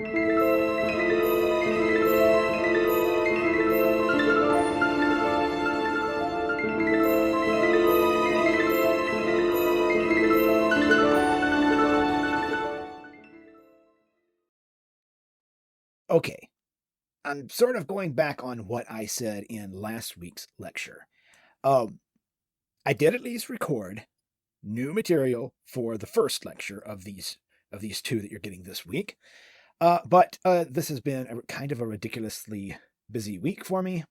Okay, I'm sort of going back on what I said in last week's lecture. Um, I did at least record new material for the first lecture of these two that you're getting this week. But this has been kind of a ridiculously busy week for me.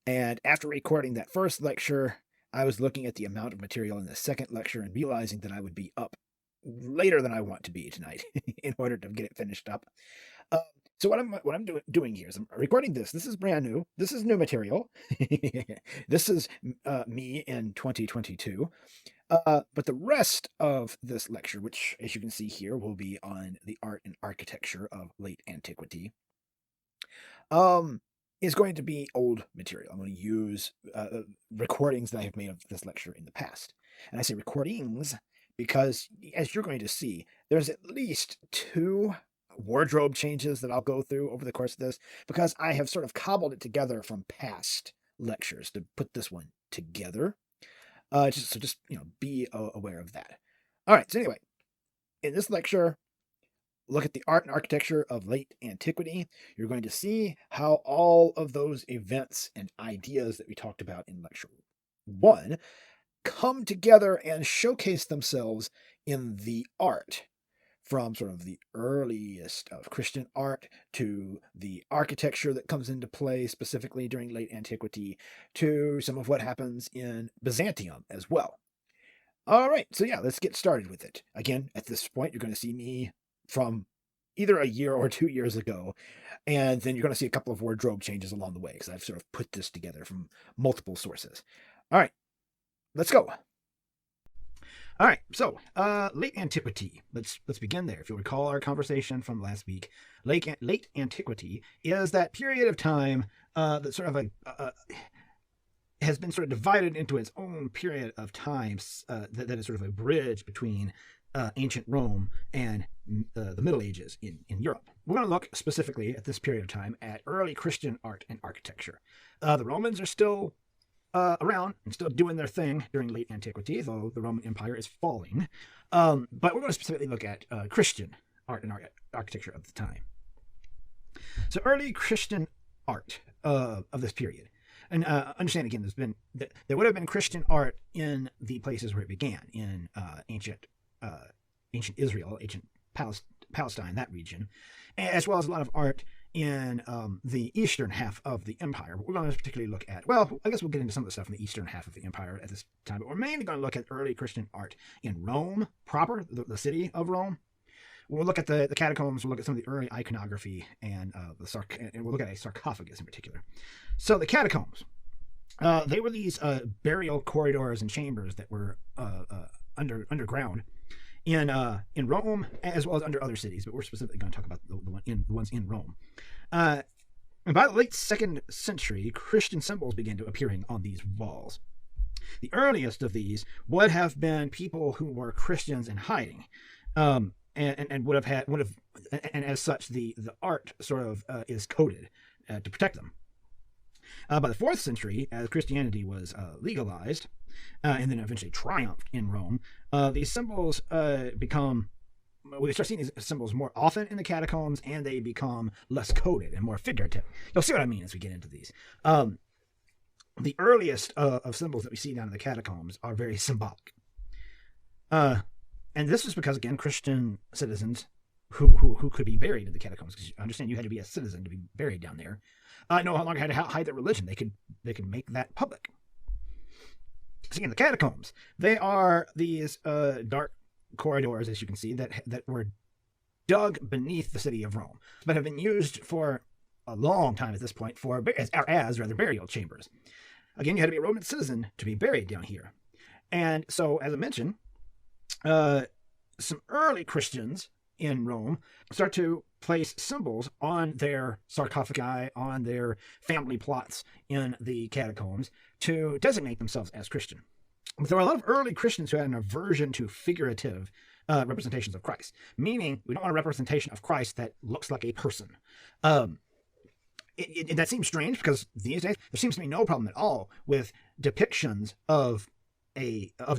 And after recording that first lecture, I was looking at the amount of material in the second lecture and realizing that I would be up later than I want to be tonight in order to get it finished up. Uh, so what I'm doing here is I'm recording this. This is brand new. This is new material. This is me in 2022. But the rest of this lecture, which, as you can see here, will be on the art and architecture of late antiquity, is going to be old material. I'm going to use recordings that I have made of this lecture in the past. And I say recordings because, as you're going to see, there's at least two wardrobe changes that I'll go through over the course of this, because I have sort of cobbled it together from past lectures to put this one together. Just be aware of that. All right. So anyway, in this lecture, look at the art and architecture of late antiquity. You're going to see how all of those events and ideas that we talked about in lecture 1 come together and showcase themselves in the art, from sort of the earliest of Christian art to the architecture that comes into play specifically during late antiquity, to some of what happens in Byzantium as well. All right, so yeah, let's get started with it. Again, at this point, you're going to see me from either a year or 2 years ago, and then you're going to see a couple of wardrobe changes along the way, because I've sort of put this together from multiple sources. All right, let's go. All right, so late antiquity. Let's begin there. If you'll recall our conversation from last week, late antiquity is that period of time that sort of has been sort of divided into its own period of time that is sort of a bridge between ancient Rome and the Middle Ages in Europe. We're going to look specifically at this period of time at early Christian art and architecture. The Romans are still around and still doing their thing during late antiquity, though the Roman Empire is falling. But we're going to specifically look at Christian art and architecture of the time. So early Christian art of this period. And understand again, there would have been Christian art in the places where it began, in ancient Israel, ancient Palestine, that region, as well as a lot of art in the eastern half of the empire. But we're going to particularly look at, well, I guess we'll get into some of the stuff in the eastern half of the empire at this time, but we're mainly going to look at early Christian art in Rome proper, the city of Rome. We'll look at the catacombs, we'll look at some of the early iconography, and we'll look at a sarcophagus in particular. So the catacombs, they were these burial corridors and chambers that were underground in Rome, as well as under other cities, but we're specifically going to talk about the ones in Rome. And by the late 2nd century, Christian symbols began to appearing on these walls. The earliest of these would have been people who were Christians in hiding, and as such, the art sort of is coded to protect them. By the 4th century, as Christianity was legalized, and then eventually triumphed in Rome, these symbols we start seeing these symbols more often in the catacombs, and they become less coded and more figurative. You'll see what I mean as we get into these. The earliest of symbols that we see down in the catacombs are very symbolic. And this was because, again, Christian citizens who could be buried in the catacombs, because you understand you had to be a citizen to be buried down there, no longer had to hide their religion. They could make that public. So again, the catacombs, they are these dark corridors, as you can see, that were dug beneath the city of Rome, but have been used for a long time at this point as burial chambers. Again, you had to be a Roman citizen to be buried down here. And so, as I mentioned, some early Christians in Rome start to place symbols on their sarcophagi, on their family plots in the catacombs to designate themselves as Christian. But there were a lot of early Christians who had an aversion to figurative representations of Christ, meaning we don't want a representation of Christ that looks like a person. Um, that seems strange because these days there seems to be no problem at all with depictions of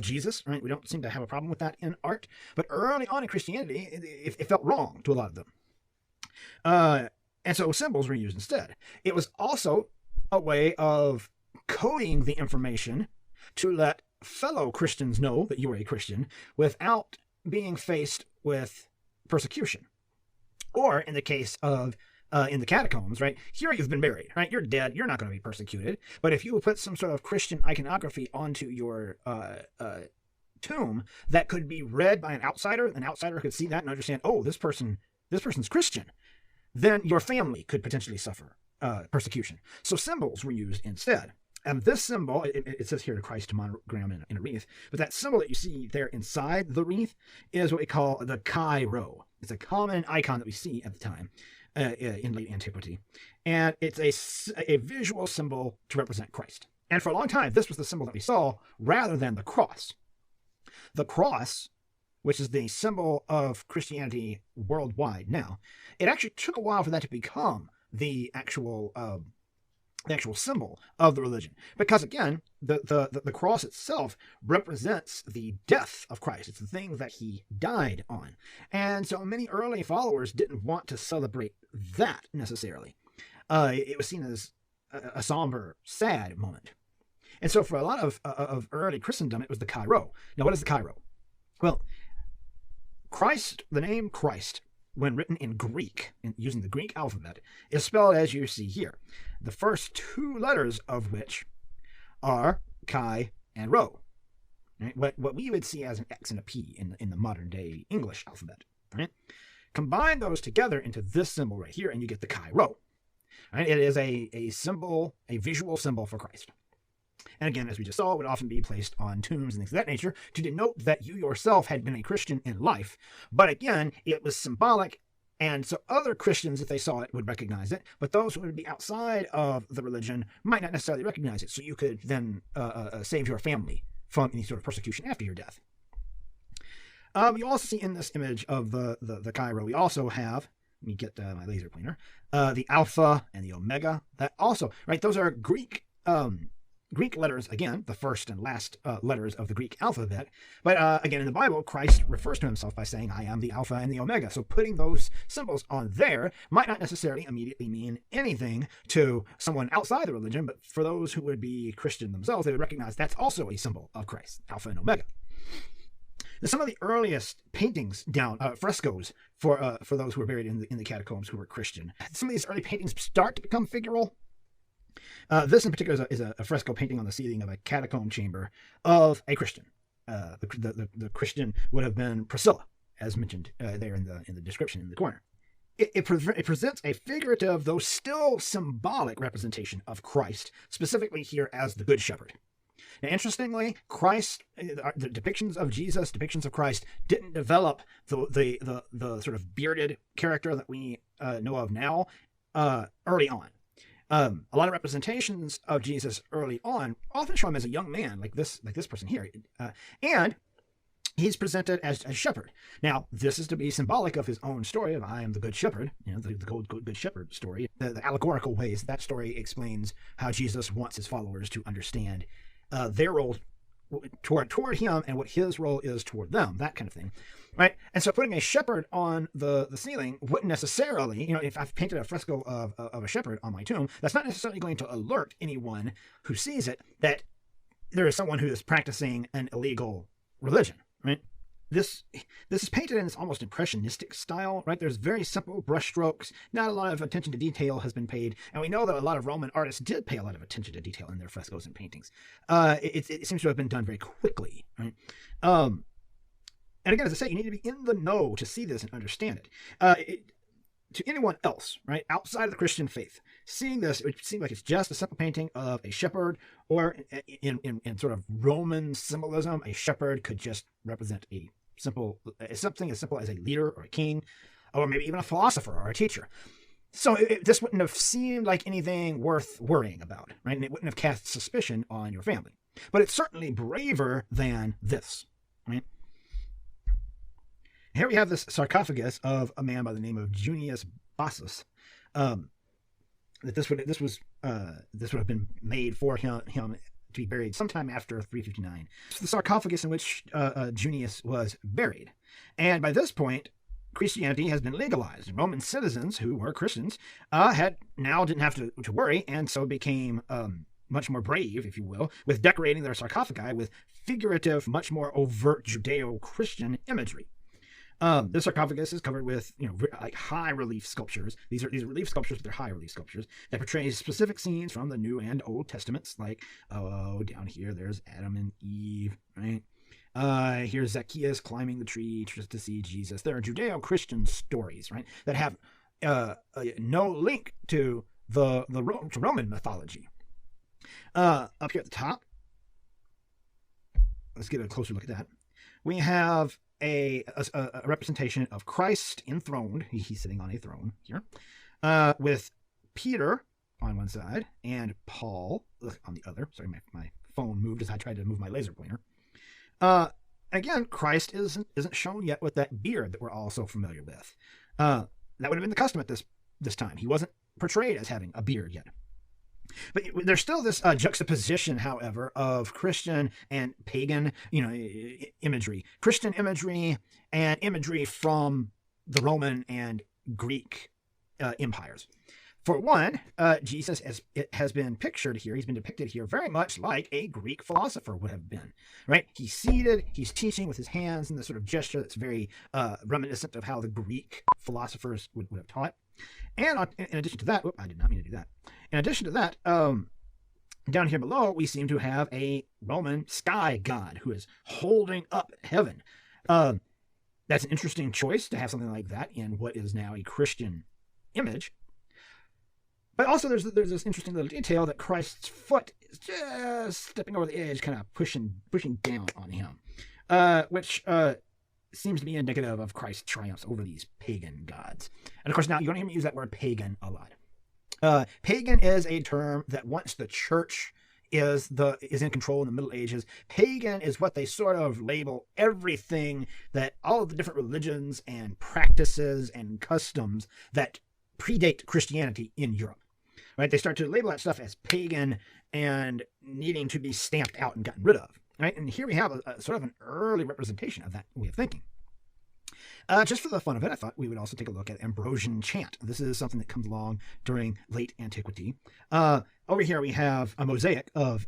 Jesus, right? We don't seem to have a problem with that in art, but early on in Christianity, it felt wrong to a lot of them. And so symbols were used instead. It was also a way of coding the information to let fellow Christians know that you were a Christian without being faced with persecution. Or in the case of in the catacombs, right? Here you've been buried, right? You're dead. You're not going to be persecuted. But if you put some sort of Christian iconography onto your tomb that could be read by an outsider could see that and understand, oh, this person's Christian, then your family could potentially suffer persecution. So symbols were used instead. And this symbol, it says here, Christ monogram in a wreath, but that symbol that you see there inside the wreath is what we call the Chi-Rho. It's a common icon that we see at the time in late antiquity. And it's a visual symbol to represent Christ. And for a long time, this was the symbol that we saw rather than the cross. The cross, which is the symbol of Christianity worldwide now, it actually took a while for that to become the actual symbol of the religion. Because again, the cross itself represents the death of Christ. It's the thing that he died on. And so many early followers didn't want to celebrate that necessarily. It was seen as a somber, sad moment. And so for a lot of early Christendom, it was the Chi-Rho. Now, what is the Chi-Rho? Well, Christ, the name Christ, when written in Greek, using the Greek alphabet, is spelled as you see here. The first two letters of which are Chi and Rho. Right? What we would see as an X and a P in the modern day English alphabet. Right? Combine those together into this symbol right here, and you get the Chi-Rho. Right? It is a symbol, a visual symbol for Christ. And again, as we just saw, it would often be placed on tombs and things of that nature to denote that you yourself had been a Christian in life. But again, it was symbolic, and so other Christians, if they saw it, would recognize it. But those who would be outside of the religion might not necessarily recognize it. So you could then save your family from any sort of persecution after your death. You also see in this image of the Chi-Rho, we also have, let me get my laser pointer, the Alpha and the Omega. That also, right, those are Greek letters, again, the first and last letters of the Greek alphabet. But again, in the Bible, Christ refers to himself by saying, I am the Alpha and the Omega. So putting those symbols on there might not necessarily immediately mean anything to someone outside the religion, but for those who would be Christian themselves, they would recognize that's also a symbol of Christ, Alpha and Omega. Now, some of the earliest paintings down, frescoes for those who were buried in the catacombs who were Christian, some of these early paintings start to become figural. This in particular is a fresco painting on the ceiling of a catacomb chamber of a Christian. The Christian would have been Priscilla, as mentioned there in the description in the corner. It presents a figurative, though still symbolic, representation of Christ, specifically here as the Good Shepherd. Now, interestingly, Christ, the depictions of Jesus, depictions of Christ, didn't develop the sort of bearded character that we know of now early on. A lot of representations of Jesus early on often show him as a young man, like this person here, and he's presented as a shepherd. Now, this is to be symbolic of his own story of I am the Good Shepherd, the good shepherd story. The allegorical ways that story explains how Jesus wants his followers to understand their role toward him and what his role is toward them, that kind of thing, right? And so putting a shepherd on the ceiling wouldn't necessarily, if I've painted a fresco of a shepherd on my tomb, that's not necessarily going to alert anyone who sees it that there is someone who is practicing an illegal religion, right? This is painted in this almost impressionistic style, right? There's very simple brushstrokes. Not a lot of attention to detail has been paid, and we know that a lot of Roman artists did pay a lot of attention to detail in their frescoes and paintings. It seems to have been done very quickly, right? And again, as I say, you need to be in the know to see this and understand it. To anyone else, right, outside of the Christian faith, seeing this, it would seem like it's just a simple painting of a shepherd, or in sort of Roman symbolism, a shepherd could just represent something as simple as a leader or a king, or maybe even a philosopher or a teacher. So this wouldn't have seemed like anything worth worrying about, right? And it wouldn't have cast suspicion on your family. But it's certainly braver than this, right? Here we have this sarcophagus of a man by the name of Junius Bassus. That this would have been made for him to be buried sometime after 359. It's the sarcophagus in which Junius was buried, and by this point, Christianity has been legalized. Roman citizens who were Christians didn't have to worry, and so became much more brave, if you will, with decorating their sarcophagi with figurative, much more overt Judeo-Christian imagery. The sarcophagus is covered with, like high relief sculptures. These are relief sculptures, but they're high relief sculptures that portray specific scenes from the New and Old Testaments. Like, down here, there's Adam and Eve, right? Here's Zacchaeus climbing the tree just to see Jesus. There are Judeo-Christian stories, right, that have no link to to Roman mythology. Up here at the top, let's get a closer look at that. We have a representation of Christ enthroned. He's sitting on a throne here, with Peter on one side and Paul on the other. Sorry, my phone moved as I tried to move my laser pointer. Again, Christ isn't shown yet with that beard that we're all so familiar with. That would have been the custom at this time. He wasn't portrayed as having a beard yet. But there's still this juxtaposition, however, of Christian and pagan, imagery. Christian imagery and imagery from the Roman and Greek empires. For one, Jesus has been pictured here. He's been depicted here very much like a Greek philosopher would have been, right? He's seated, he's teaching with his hands in this sort of gesture that's very reminiscent of how the Greek philosophers would have taught. And in addition to that, I did not mean to do that. In addition to that, down here below, we seem to have a Roman sky god who is holding up heaven. That's an interesting choice to have something like that in what is now a Christian image. But also there's this interesting little detail that Christ's foot is just stepping over the edge, kind of pushing down on him, which seems to be indicative of Christ's triumphs over these pagan gods. And of course, now you don't hear me use that word pagan a lot. Pagan is a term that once the church is in control in the Middle Ages, pagan is what they sort of label everything that all of the different religions and practices and customs that predate Christianity in Europe. Right? They start to label that stuff as pagan and needing to be stamped out and gotten rid of. Right? And here we have a sort of an early representation of that way of thinking. Just for the fun of it, I thought we would also take a look at Ambrosian chant. This is something that comes along during late antiquity. Over here we have a mosaic of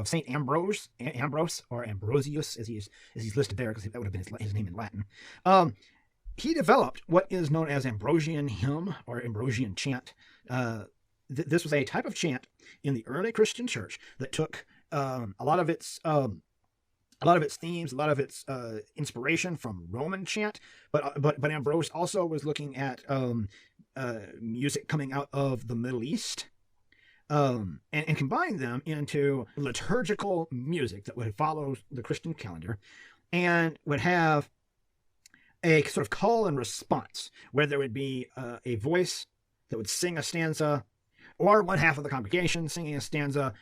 Saint Ambrose or Ambrosius, as he's listed there, because that would have been his name in Latin. He developed what is known as Ambrosian hymn or Ambrosian chant. This was a type of chant in the early Christian church that took a lot of its themes, a lot of its inspiration from Roman chant, but Ambrose also was looking at music coming out of the Middle East, and combining them into liturgical music that would follow the Christian calendar, and would have a sort of call and response, where there would be a voice that would sing a stanza, or one half of the congregation singing a stanza,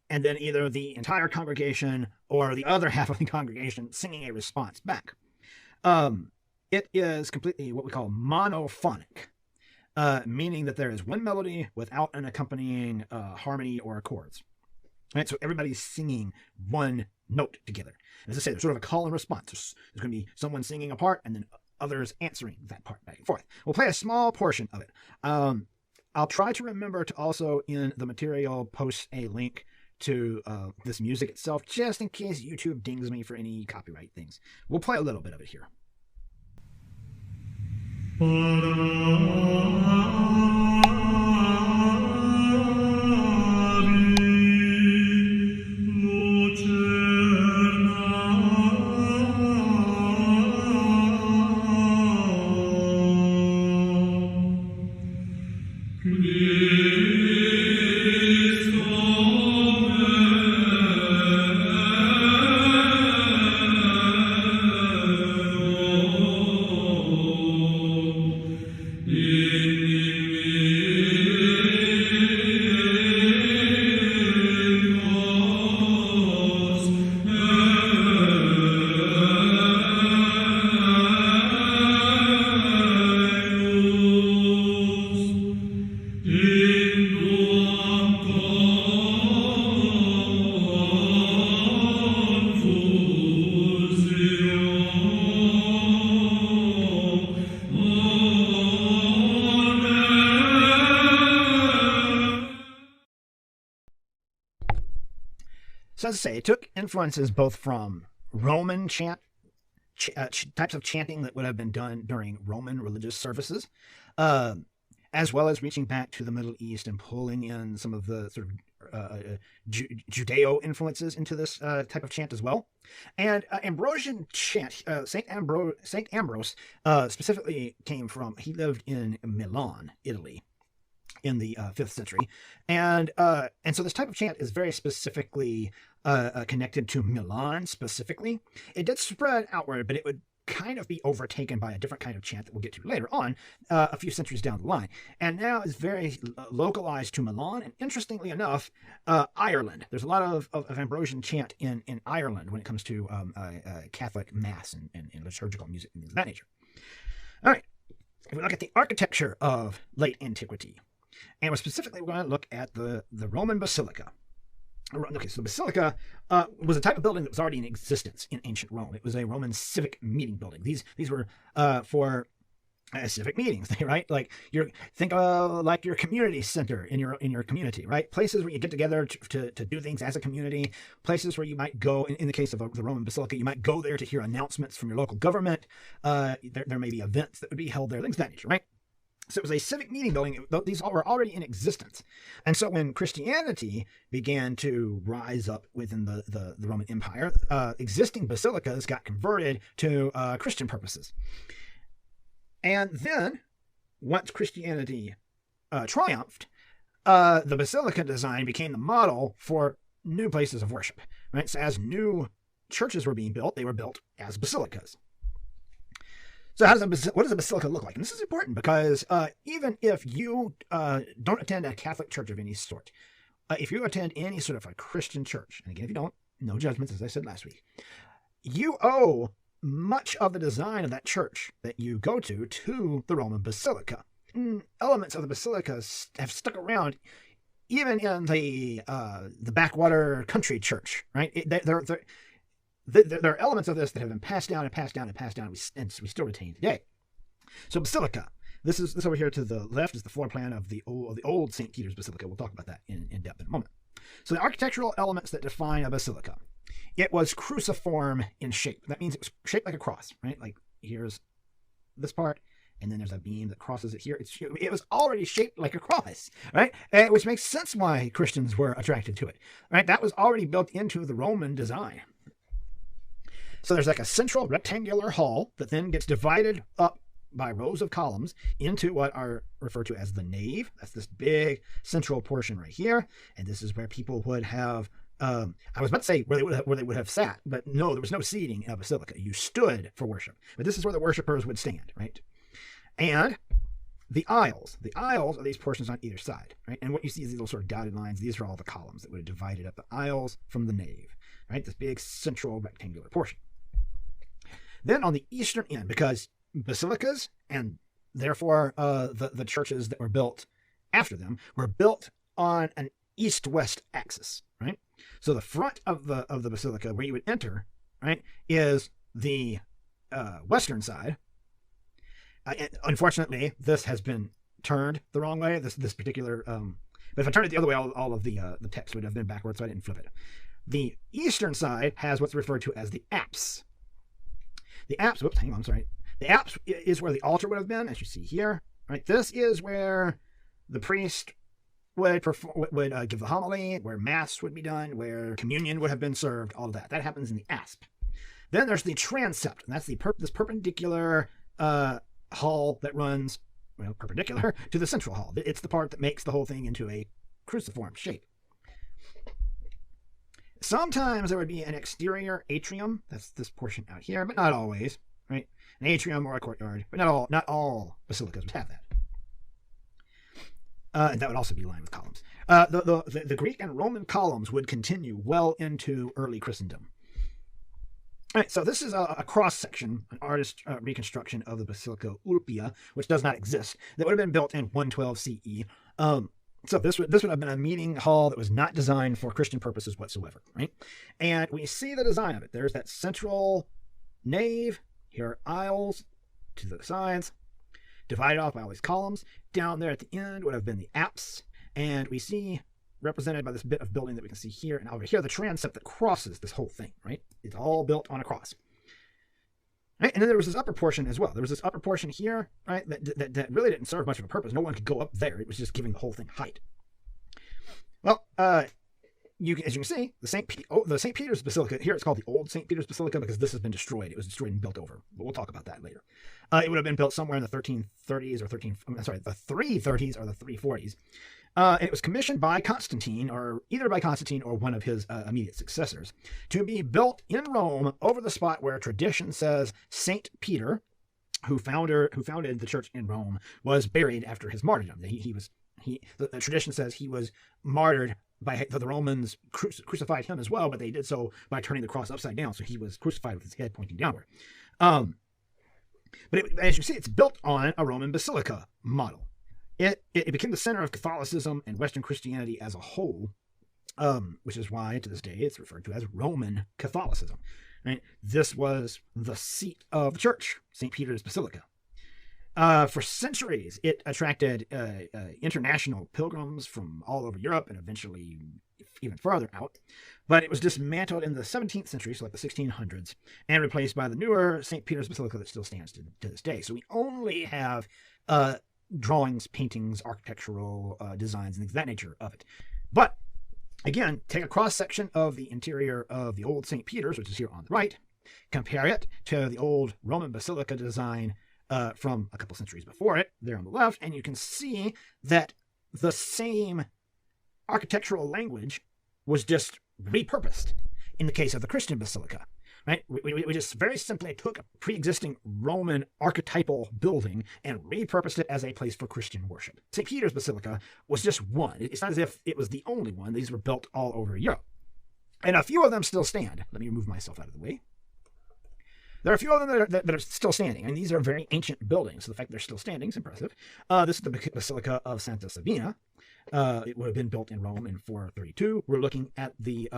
and then either the entire congregation or the other half of the congregation singing a response back. It is completely what we call monophonic, meaning that there is one melody without an accompanying harmony or chords. Right? So everybody's singing one note together. And as I say, there's sort of a call and response. There's going to be someone singing a part and then others answering that part back and forth. We'll play a small portion of it. I'll try to remember to also, in the material, post a link to this music itself, just in case YouTube dings me for any copyright things. We'll play a little bit of it here. So as I say, it took influences both from Roman types of chanting that would have been done during Roman religious services, uh, as well as reaching back to the Middle East and pulling in some of the sort of Judeo influences into this type of chant as well. And Ambrosian chant, Saint Ambrose specifically came from, he lived in Milan, Italy, in the 5th century, and so this type of chant is very specifically connected to Milan specifically. It did spread outward, but it would kind of be overtaken by a different kind of chant that we'll get to later on, a few centuries down the line. And now it's very localized to Milan, and interestingly enough, Ireland. There's a lot of Ambrosian chant in Ireland when it comes to Catholic mass and liturgical music and things of that nature. All right, if we look at the architecture of late antiquity, and specifically, we're going to look at the Roman Basilica. Okay, so the Basilica was a type of building that was already in existence in ancient Rome. It was a Roman civic meeting building. These were for civic meetings, right? Like think of like your community center in your community, right? Places where you get together to do things as a community. Places where you might go. In the case of the Roman Basilica, you might go there to hear announcements from your local government. There may be events that would be held there, things of that nature, right? So it was a civic meeting building. These all were already in existence. And so when Christianity began to rise up within the Roman Empire, existing basilicas got converted to Christian purposes. And then, once Christianity triumphed, the basilica design became the model for new places of worship. Right? So as new churches were being built, they were built as basilicas. So what does a basilica look like? And this is important because even if you don't attend a Catholic church of any sort, if you attend any sort of a Christian church, and again, if you don't, no judgments, as I said last week, you owe much of the design of that church that you go to the Roman Basilica. Elements of the basilica have stuck around even in the backwater country church, right? There are elements of this that have been passed down and passed down and passed down, and we still retain today. So basilica. This over here to the left is the floor plan of the old St. Peter's Basilica. We'll talk about that in depth in a moment. So the architectural elements that define a basilica. It was cruciform in shape. That means it was shaped like a cross, right? Like here's this part, and then there's a beam that crosses it here. It was already shaped like a cross, right? Which makes sense why Christians were attracted to it, right? That was already built into the Roman design. So there's like a central rectangular hall that then gets divided up by rows of columns into what are referred to as the nave. That's this big central portion right here. And this is where people would have, I was about to say where they would have sat, but no, there was no seating in a basilica. You stood for worship. But this is where the worshipers would stand, right? And the aisles are these portions on either side, right? And what you see is these little sort of dotted lines. These are all the columns that would have divided up the aisles from the nave, right? This big central rectangular portion. Then on the eastern end, because basilicas and therefore the churches that were built after them were built on an east-west axis, right? So the front of the basilica where you would enter, right, is the western side. Unfortunately, this has been turned the wrong way. This particular, but if I turned it the other way, all of the text would have been backwards, so I didn't flip it. The eastern side has what's referred to as the apse. The apse, the apse is where the altar would have been, as you see here, right? This is where the priest would give the homily, where mass would be done, where communion would have been served, all of that. That happens in the apse. Then there's the transept, and that's this perpendicular hall that runs, perpendicular to the central hall. It's the part that makes the whole thing into a cruciform shape. Sometimes there would be an exterior atrium. That's this portion out here, but not always, right? An atrium or a courtyard, but not all basilicas would have that. And that would also be lined with columns. The Greek and Roman columns would continue well into early Christendom. All right, so this is a cross-section, an artist reconstruction of the Basilica Ulpia, which does not exist, that would have been built in 112 CE. So this would have been a meeting hall that was not designed for Christian purposes whatsoever, right? And we see the design of it. There's that central nave. Here are aisles to the sides, divided off by all these columns. Down there at the end would have been the apse. And we see represented by this bit of building that we can see here, and over here, the transept that crosses this whole thing, right? It's all built on a cross. Right? And then there was this upper portion as well. There was this upper portion here, right, that really didn't serve much of a purpose. No one could go up there. It was just giving the whole thing height. Well, as you can see, the St. Peter's Basilica, here it's called the Old St. Peter's Basilica because this has been destroyed. It was destroyed and built over. But we'll talk about that later. It would have been built somewhere in the 1330s or the 330s or the 340s. And it was commissioned by Constantine, or either by Constantine or one of his immediate successors, to be built in Rome over the spot where tradition says St. Peter, who founded the church in Rome, was buried after his martyrdom. The tradition says he was martyred by the Romans, crucified him as well, but they did so by turning the cross upside down, so he was crucified with his head pointing downward. But as you see, it's built on a Roman basilica model. It became the center of Catholicism and Western Christianity as a whole, which is why to this day it's referred to as Roman Catholicism. Right? This was the seat of the church, St. Peter's Basilica. For centuries, it attracted international pilgrims from all over Europe and eventually even farther out. But it was dismantled in the 17th century, so like the 1600s, and replaced by the newer St. Peter's Basilica that still stands to this day. So we only have drawings, paintings, architectural designs, and things of that nature of it. But again, take a cross-section of the interior of the old St. Peter's, which is here on the right, compare it to the old Roman Basilica design from a couple centuries before it, there on the left, and you can see that the same architectural language was just repurposed in the case of the Christian Basilica. Right? We just very simply took a pre-existing Roman archetypal building and repurposed it as a place for Christian worship. St. Peter's Basilica was just one. It's not as if it was the only one. These were built all over Europe. And a few of them still stand. Let me move myself out of the way. There are a few of them that are still standing, and these are very ancient buildings, so the fact they're still standing is impressive. This is the Basilica of Santa Sabina. It would have been built in Rome in 432. We're looking at the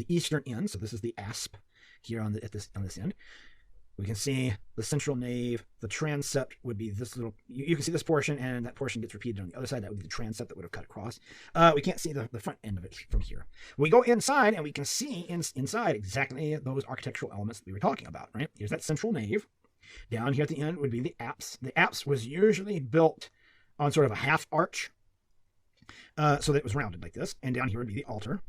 eastern end, so this is the asp here on this end. We can see the central nave. The transept would be this little. You can see this portion, and that portion gets repeated on the other side. That would be the transept that would have cut across. We can't see the front end of it from here. We go inside, and we can see inside exactly those architectural elements that we were talking about. Right? Here's that central nave. Down here at the end would be the apse. The apse was usually built on sort of a half arch, so that it was rounded like this. And down here would be the altar.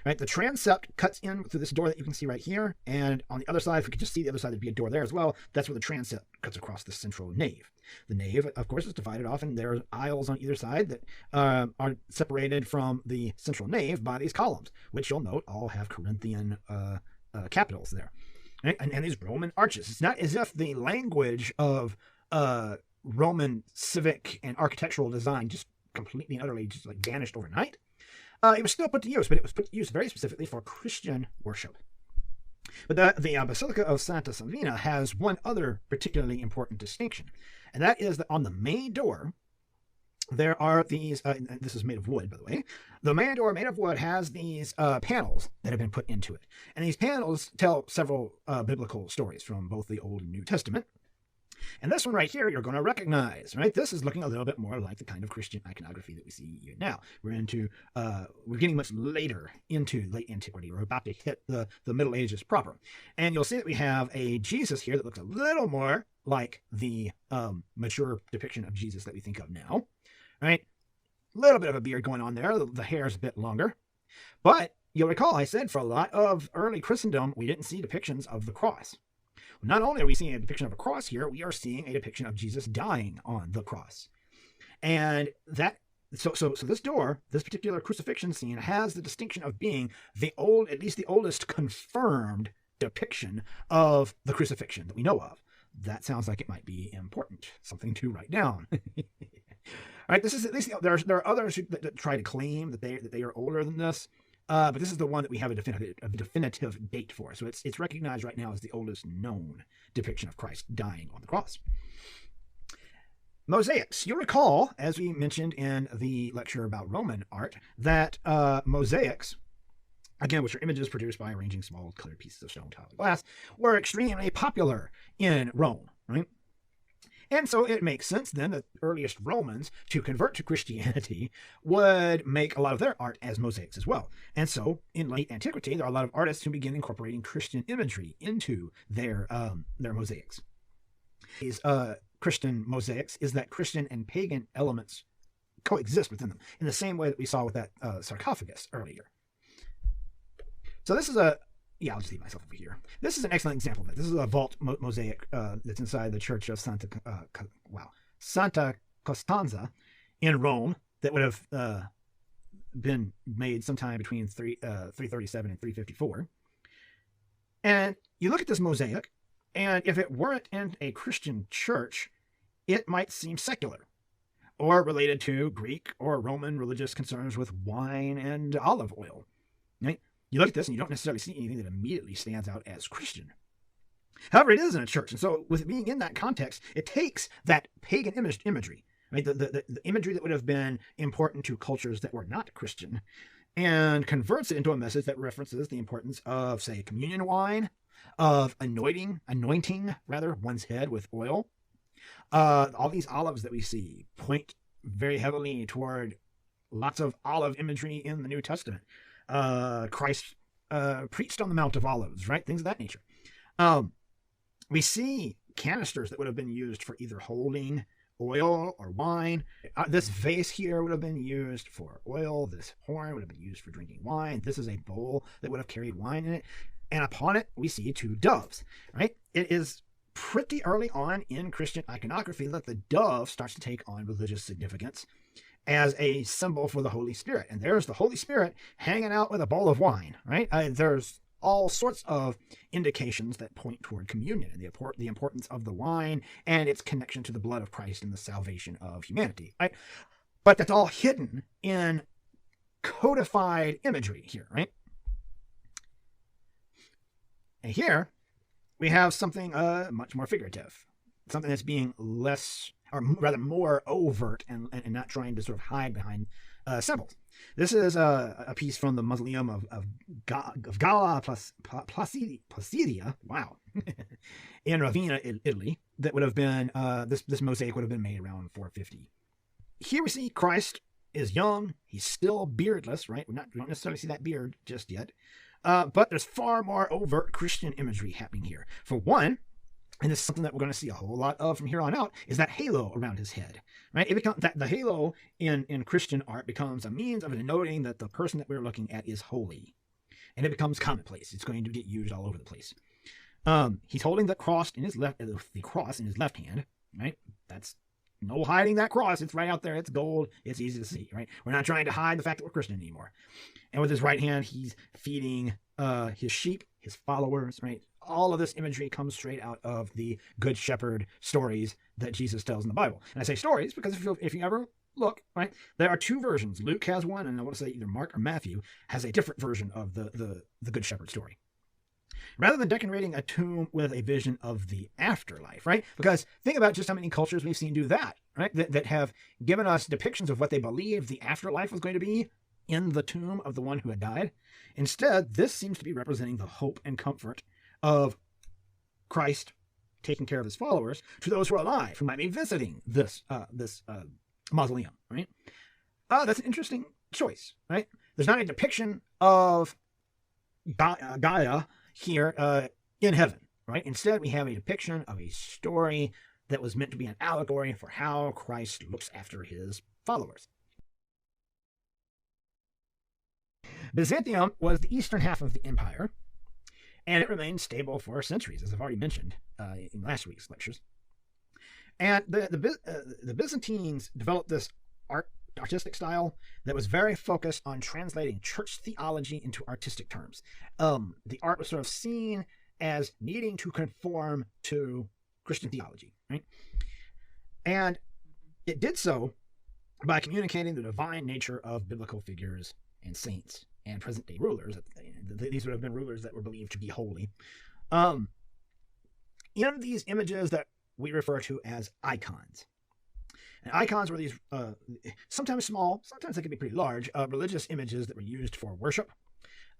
Right, the transept cuts in through this door that you can see right here, and on the other side, if we could just see the other side, there'd be a door there as well. That's where the transept cuts across the central nave. The nave, of course, is divided off, and there are aisles on either side that are separated from the central nave by these columns, which you'll note all have Corinthian capitals there. Right? And these Roman arches. It's not as if the language of Roman civic and architectural design just completely and utterly just like vanished overnight. It was still put to use, but it was put to use very specifically for Christian worship. But the Basilica of Santa Sabina has one other particularly important distinction, and that is that on the main door, there are these, and this is made of wood, by the way. The main door made of wood has these panels that have been put into it. And these panels tell several biblical stories from both the Old and New Testament. And this one right here, you're going to recognize, right? This is looking a little bit more like the kind of Christian iconography that we see here now. We're getting much later into late antiquity. We're about to hit the Middle Ages proper. And you'll see that we have a Jesus here that looks a little more like the mature depiction of Jesus that we think of now, right? A little bit of a beard going on there. The hair is a bit longer. But you'll recall I said for a lot of early Christendom, we didn't see depictions of the cross. Not only are we seeing a depiction of a cross here, we are seeing a depiction of Jesus dying on the cross. And that, so this door, this particular crucifixion scene has the distinction of being at least the oldest confirmed depiction of the crucifixion that we know of. That sounds like it might be important, something to write down. All right, this is at least, there are others that try to claim that they are older than this. But this is the one that we have a definitive date for. So it's recognized right now as the oldest known depiction of Christ dying on the cross. Mosaics. You'll recall, as we mentioned in the lecture about Roman art, that mosaics, again, which are images produced by arranging small colored pieces of stone, tile, and glass, were extremely popular in Rome, right? And so it makes sense then that the earliest Romans to convert to Christianity would make a lot of their art as mosaics as well. And so in late antiquity, there are a lot of artists who begin incorporating Christian imagery into their mosaics. These Christian mosaics is that Christian and pagan elements coexist within them in the same way that we saw with that sarcophagus earlier. So this is I'll just leave myself over here. This is an excellent example of it. This is a vault mosaic that's inside the church of Santa Costanza in Rome that would have been made sometime between 337 and 354. And you look at this mosaic, and if it weren't in a Christian church, it might seem secular or related to Greek or Roman religious concerns with wine and olive oil. Right? You look at this and you don't necessarily see anything that immediately stands out as Christian. However, it is in a church. And so with it being in that context, it takes that pagan imagery, right? The imagery that would have been important to cultures that were not Christian, and converts it into a message that references the importance of, say, communion wine, of anointing one's head with oil. All these olives that we see point very heavily toward lots of olive imagery in the New Testament. Christ preached on the Mount of Olives, right? Things of that nature. We see canisters that would have been used for either holding oil or wine. This vase here would have been used for oil. This horn would have been used for drinking wine. This is a bowl that would have carried wine in it. And upon it, we see two doves, right? It is pretty early on in Christian iconography that the dove starts to take on religious significance as a symbol for the Holy Spirit. And there's the Holy Spirit hanging out with a bowl of wine, right? There's all sorts of indications that point toward communion and the importance of the wine and its connection to the blood of Christ and the salvation of humanity, right? But that's all hidden in codified imagery here, right? And here we have something much more figurative, something that's being less, or rather more overt and not trying to sort of hide behind symbols. This is a piece from the Mausoleum of Galla Placidia, wow, in Ravenna, Italy, that would have been, this mosaic would have been made around 450. Here we see Christ is young, he's still beardless, right? We don't necessarily see that beard just yet, but there's far more overt Christian imagery happening here. For one, and this is something that we're going to see a whole lot of from here on out, is that halo around his head, right? It becomes that the halo in Christian art becomes a means of denoting that the person that we're looking at is holy, and it becomes commonplace. It's going to get used all over the place. He's holding the cross in his left hand, right? That's no hiding that cross. It's right out there. It's gold. It's easy to see, right? We're not trying to hide the fact that we're Christian anymore. And with his right hand, he's feeding his sheep, his followers, right? All of this imagery comes straight out of the Good Shepherd stories that Jesus tells in the Bible. And I say stories because if you ever look, right, there are two versions. Luke has one, and I want to say either Mark or Matthew has a different version of the Good Shepherd story. Rather than decorating a tomb with a vision of the afterlife, right? Because think about just how many cultures we've seen do that, right? That have given us depictions of what they believed the afterlife was going to be in the tomb of the one who had died. Instead, this seems to be representing the hope and comfort of Christ taking care of his followers to those who are alive, who might be visiting this mausoleum, right? That's an interesting choice, right? There's not a depiction of Gaia here in heaven, right? Instead, we have a depiction of a story that was meant to be an allegory for how Christ looks after his followers. Byzantium was the eastern half of the empire, and it remained stable for centuries, as I've already mentioned in last week's lectures. And the Byzantines developed this artistic style that was very focused on translating church theology into artistic terms. The art was sort of seen as needing to conform to Christian theology, right? And it did so by communicating the divine nature of biblical figures and saints and present-day rulers. These would have been rulers that were believed to be holy. In these images that we refer to as icons. And icons were these, sometimes small, sometimes they could be pretty large, religious images that were used for worship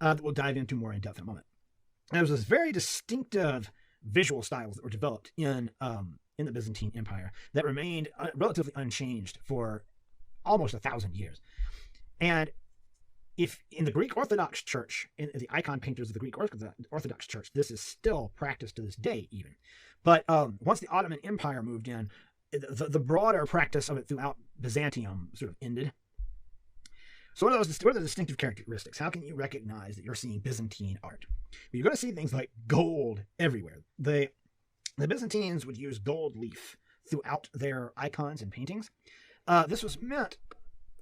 that we'll dive into more in depth in a moment. And there was this very distinctive visual styles that were developed in in the Byzantine Empire that remained relatively unchanged for almost 1,000 years. And if in the Greek Orthodox Church, in the icon painters of the Greek Orthodox Church, this is still practiced to this day even. But once the Ottoman Empire moved in, the broader practice of it throughout Byzantium sort of ended. So what are the distinctive characteristics? How can you recognize that you're seeing Byzantine art? Well, you're going to see things like gold everywhere. The Byzantines would use gold leaf throughout their icons and paintings. This was meant,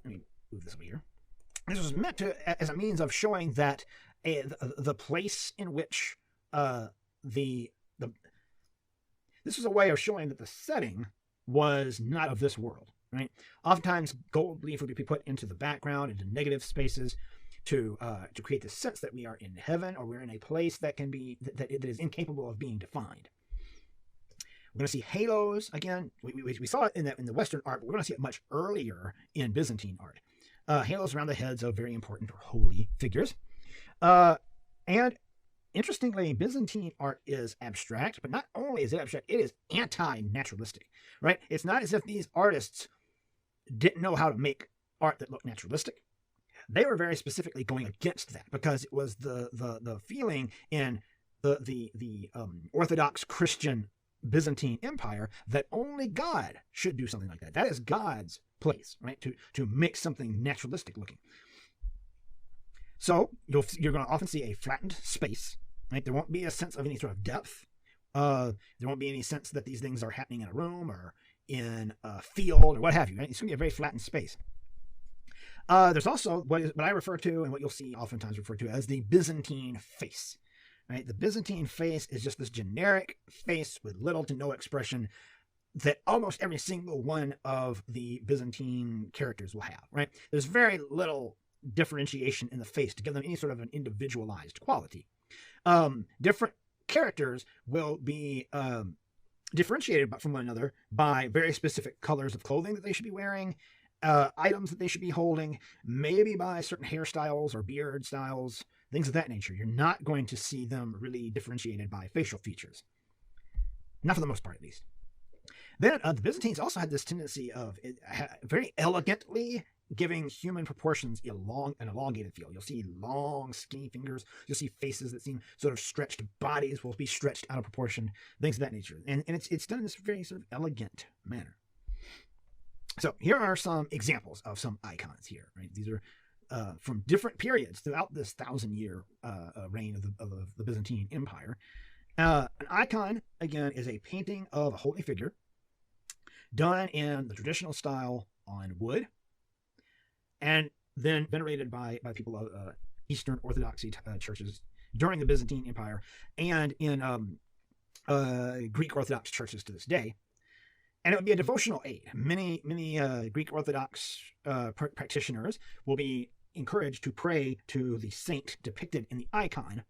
let me move this over here. This was meant to as a means of showing that the place in which this was a way of showing that the setting was not of this world, right? Oftentimes, gold leaf would be put into the background, into negative spaces, to create the sense that we are in heaven or we're in a place that can be that is incapable of being defined. We're going to see halos again. We saw it in the Western art, but we're going to see it much earlier in Byzantine art. Halos around the heads of very important or holy figures. And interestingly, Byzantine art is abstract, but not only is it abstract, it is anti-naturalistic, right? It's not as if these artists didn't know how to make art that looked naturalistic. They were very specifically going against that because it was the feeling in the Orthodox Christian Byzantine Empire that only God should do something like that. That is God's place, right? To make something naturalistic looking. So you're going to often see a flattened space, right? There won't be a sense of any sort of depth. There won't be any sense that these things are happening in a room or in a field or what have you, right? It's going to be a very flattened space. There's also what I refer to and what you'll see oftentimes referred to as the Byzantine face. Right? The Byzantine face is just this generic face with little to no expression that almost every single one of the Byzantine characters will have. Right? There's very little differentiation in the face to give them any sort of an individualized quality. Different characters will be differentiated from one another by very specific colors of clothing that they should be wearing, items that they should be holding, maybe by certain hairstyles or beard styles, things of that nature. You're not going to see them really differentiated by facial features. Not for the most part, at least. Then the Byzantines also had this tendency of very elegantly giving human proportions an elongated feel. You'll see long, skinny fingers. You'll see faces that seem sort of stretched. Bodies will be stretched out of proportion. Things of that nature. And it's done in this very sort of elegant manner. So here are some examples of some icons here. Right? These are from different periods throughout this 1,000-year reign of the Byzantine Empire. An icon, again, is a painting of a holy figure done in the traditional style on wood and then venerated by people of Eastern Orthodoxy churches during the Byzantine Empire and in Greek Orthodox churches to this day. And it would be a devotional aid. Many Greek Orthodox practitioners will be encouraged to pray to the saint depicted in the icon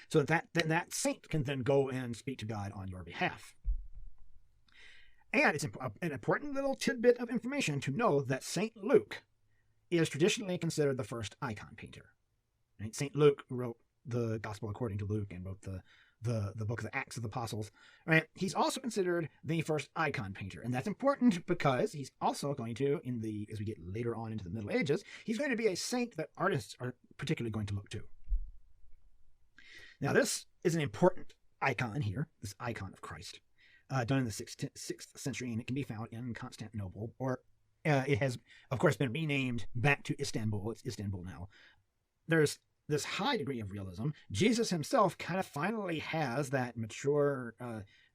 so that saint can then go and speak to God on your behalf. And it's an important little tidbit of information to know that St. Luke is traditionally considered the first icon painter. Right? St. Luke wrote the Gospel according to Luke and wrote the book of the Acts of the Apostles. Right? He's also considered the first icon painter, and that's important because he's also going to, as we get later on into the Middle Ages, he's going to be a saint that artists are particularly going to look to. Now, this is an important icon here, this icon of Christ, done in the 6th century, and it can be found in Constantinople, or it has, of course, been renamed back to Istanbul. It's Istanbul now. There's this high degree of realism. Jesus himself kind of finally has that mature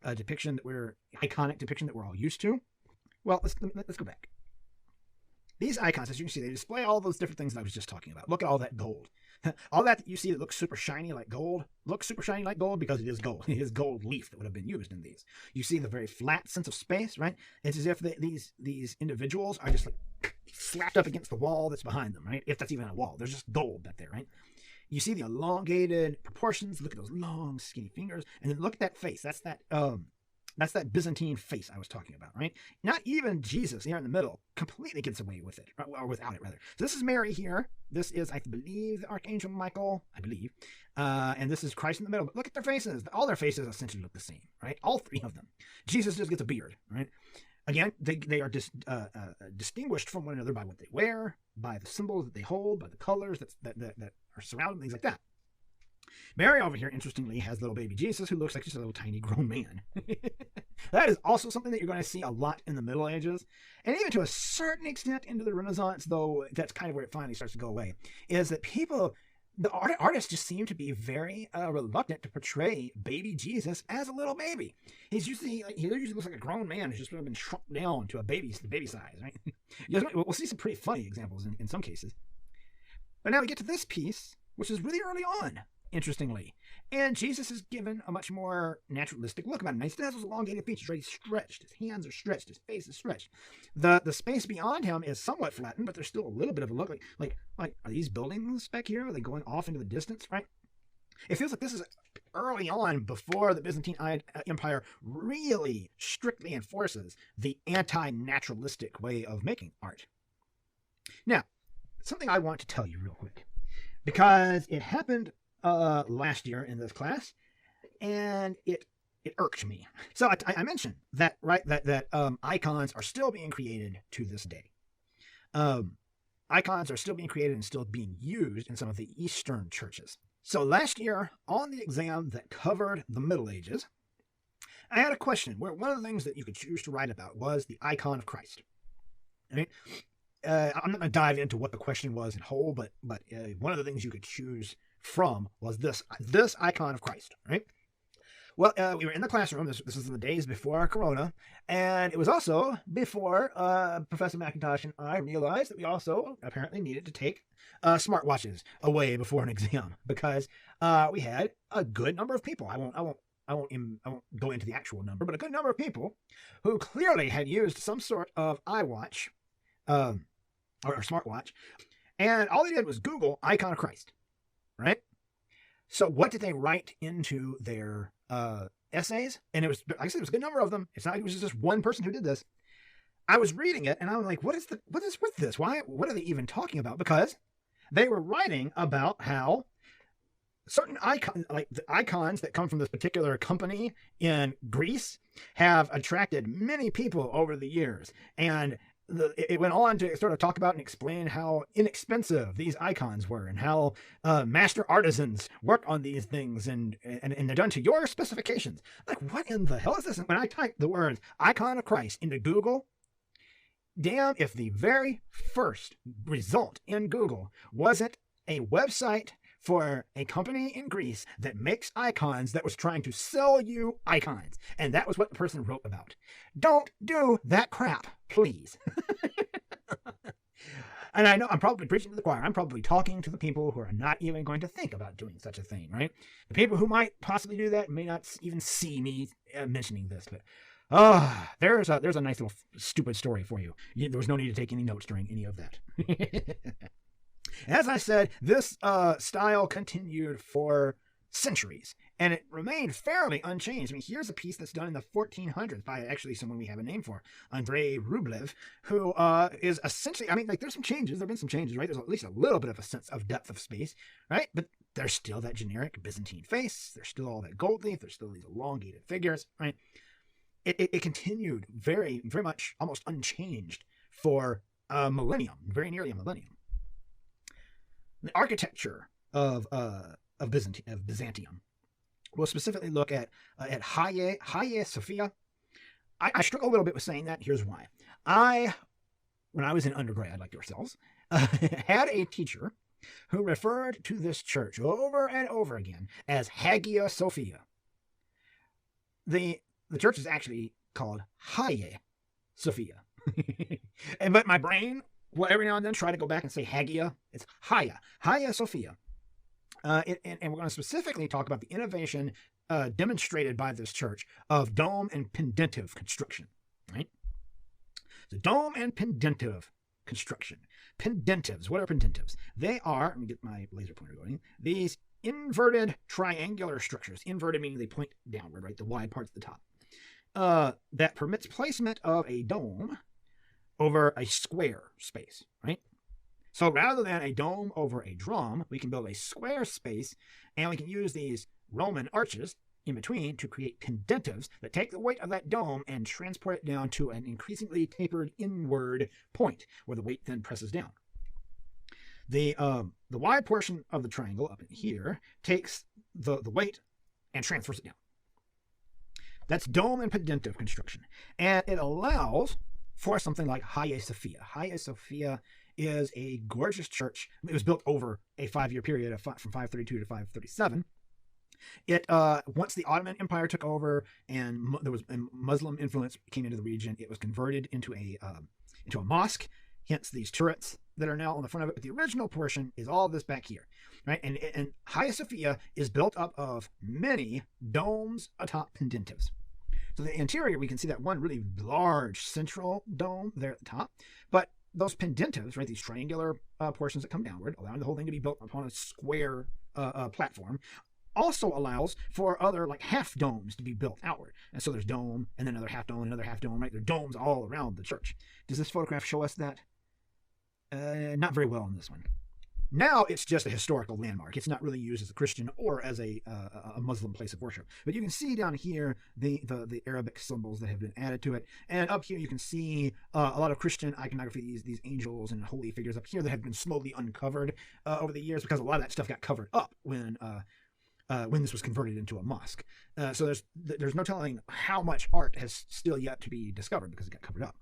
iconic depiction that we're all used to. Well, let's go back. These icons, as you can see, they display all those different things that I was just talking about. Look at all that gold. All that you see that looks super shiny like gold, looks super shiny like gold because it is gold. It is gold leaf that would have been used in these. You see the very flat sense of space, right? It's as if these individuals are just like slapped up against the wall that's behind them, right? If that's even a wall. There's just gold back there, right? You see the elongated proportions. Look at those long, skinny fingers. And then look at that face. That's that That's that Byzantine face I was talking about, right? Not even Jesus here in the middle completely gets away with it, or without it, rather. So this is Mary here. This is, I believe, the Archangel Michael, I believe. And this is Christ in the middle. But look at their faces. All their faces essentially look the same, right? All three of them. Jesus just gets a beard, right? Again, they are distinguished from one another by what they wear, by the symbols that they hold, by the colors that are surrounding, things like that. Mary over here, interestingly, has little baby Jesus, who looks like just a little tiny grown man. That is also something that you're going to see a lot in the Middle Ages, and even to a certain extent into the Renaissance, though that's kind of where it finally starts to go away, is that the artists just seem to be very reluctant to portray baby Jesus as a little baby. He usually looks like a grown man who's just been shrunk down to the baby size, right? We'll see some pretty funny examples in some cases. But now we get to this piece, which is really early on, interestingly. And Jesus is given a much more naturalistic look about him. He still has those elongated features, right? He's stretched. His hands are stretched. His face is stretched. The space beyond him is somewhat flattened, but there's still a little bit of a look like are these buildings back here? Are they going off into the distance, right? It feels like this is early on, before the Byzantine Empire really strictly enforces the anti-naturalistic way of making art. Now, something I want to tell you real quick, because it happened last year in this class, and it irked me. So I mentioned that, right, that icons are still being created to this day. Icons are still being created and still being used in some of the Eastern churches. So last year, on the exam that covered the Middle Ages, I had a question where one of the things that you could choose to write about was the icon of Christ. Right? I'm not going to dive into what the question was in whole, but one of the things you could choose from was this icon of Christ, right? Well, we were in the classroom. This was in the days before Corona, and it was also before Professor McIntosh and I realized that we also apparently needed to take smartwatches away before an exam, because we had a good number of people. I won't go into the actual number, but a good number of people who clearly had used some sort of iWatch or smartwatch, and all they did was Google icon of Christ, right? So what did they write into their essays? And it was, like I said, it was a good number of them. It's not like it was just one person who did this. I was reading it and I was like, what is with this? What are they even talking about? Because they were writing about how certain icons, like the icons that come from this particular company in Greece, have attracted many people over the years. And it went on to sort of talk about and explain how inexpensive these icons were, and how master artisans work on these things, and they're done to your specifications. Like, what in the hell is this? And when I typed the words icon of Christ into Google, damn if the very first result in Google wasn't a website for a company in Greece that makes icons that was trying to sell you icons. And that was what the person wrote about. Don't do that crap, please. And I know I'm probably preaching to the choir. I'm probably talking to the people who are not even going to think about doing such a thing, right? The people who might possibly do that may not even see me mentioning this, but there's a nice little stupid story for you. There was no need to take any notes during any of that. As I said, this style continued for centuries, and it remained fairly unchanged. I mean, here's a piece that's done in the 1400s by actually someone we have a name for, Andrei Rublev, who is essentially, I mean, like, there's some changes. There have been some changes, right? There's at least a little bit of a sense of depth of space, right? But there's still that generic Byzantine face. There's still all that gold leaf. There's still these elongated figures, right? It continued very, very much almost unchanged for a millennium, very nearly a millennium. The architecture of Byzantium. We'll specifically look at Hagia Sophia. I struggle a little bit with saying that. Here's why. When I was in undergrad, like yourselves, had a teacher who referred to this church over and over again as Hagia Sophia. The church is actually called Hagia Sophia. But my brain will every now and then try to go back and say Hagia. It's Hagia Sophia. And we're going to specifically talk about the innovation demonstrated by this church of dome and pendentive construction, right? So dome and pendentive construction. Pendentives. What are pendentives? They are, let me get my laser pointer going, these inverted triangular structures. Inverted meaning they point downward, right? The wide parts at the top. that permits placement of a dome over a square space, right? So rather than a dome over a drum, we can build a square space, and we can use these Roman arches in between to create pendentives that take the weight of that dome and transport it down to an increasingly tapered inward point where the weight then presses down. The wide portion of the triangle up in here takes the weight and transfers it down. That's dome and pendentive construction. And it allows for something like Hagia Sophia. Hagia Sophia is a gorgeous church. It was built over a 5-year period from 532 to 537. It once the Ottoman Empire took over and there was Muslim influence came into the region, it was converted into a mosque. Hence these turrets that are now on the front of it. But the original portion is all this back here, right? And Hagia Sophia is built up of many domes atop pendentives. So the interior, we can see that one really large central dome there at the top. But those pendentives, right, these triangular portions that come downward, allowing the whole thing to be built upon a square platform, also allows for other like half domes to be built outward. And so there's dome and then another half dome and another half dome, right? There are domes all around the church. Does this photograph show us that? Not very well in this one. Now it's just a historical landmark. It's not really used as a Christian or as a Muslim place of worship. But you can see down here the Arabic symbols that have been added to it. And up here you can see a lot of Christian iconography, these angels and holy figures up here that have been slowly uncovered over the years, because a lot of that stuff got covered up when this was converted into a mosque. So there's no telling how much art has still yet to be discovered because it got covered up.